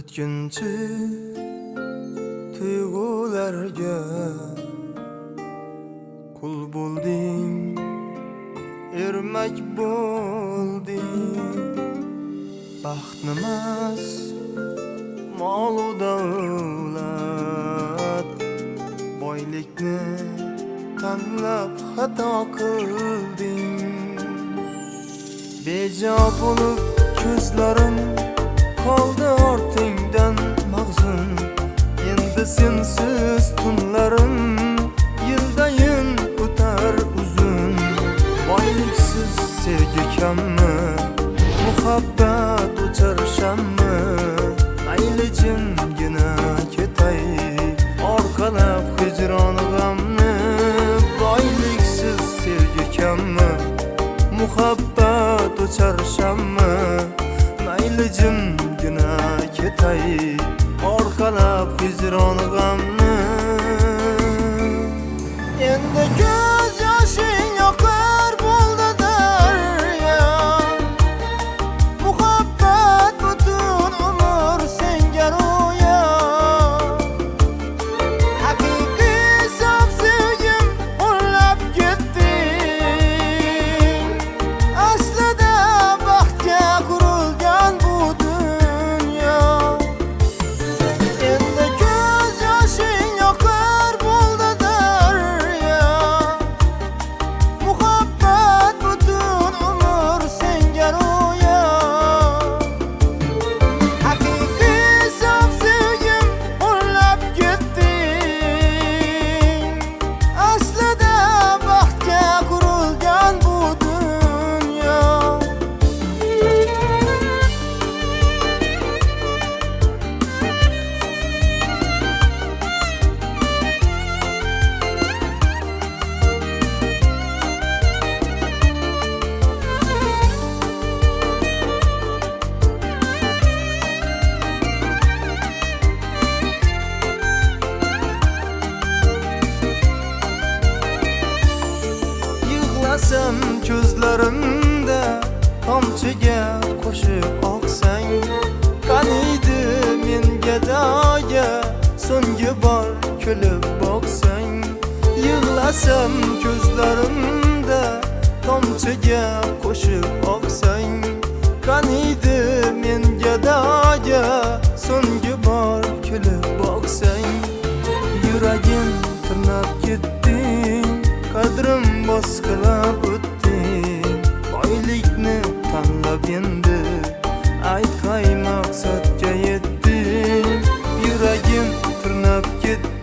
Ötkinchi tuyg'ularga qul bo'lding, ermak bo'lding. Baxtnimas mol-u davlat, boylikni tanlab xato qilding. Bejo bo'lib ko'zlarim qoldi ortingdan mag'zun. Endi sensiz tunlarim yildayin o'tar uzun. Boyliksiz sevgi kammi, muhabbat o'char shammi? Mayli jimgina ketay, orqalab hijron g'amni. Boyliksiz sevgi kammi, muhabbat o'char shammi? Mayli jimgina ketay, orqalab hijron g'amni. Endi ko'z yoshing yoqar bo'ldi daryo, muhabbat butun umr senga ro'yo. Haqiqiy sof sevgim qo'llab ketding, aslida baxtga qurilgan bu dunyo. Endi ko'z yoshing yoqar bo'ldi daryo, muhabbat butun umr senga ro'yo. Haqiqiy sof sevgim qo'llab ketding, aslida baxtga qurilgan bu dunyo. Yig'lasam ko'zlarimda tomchiga qo'shib oqsang, qaniydi menga doya so'nggi bor kulib boqsang. Yig'lasam ko'zlarimda tomchiga qo'shib oqsang, qaniydi menga doya so'nggi bor kulib boqsang. Yuragim tirnab ketding, qadrim bosqilab o'tding. Boylikni tanlab endi ayt qay maqsadga yetding. Yuragim tirnab ketdi,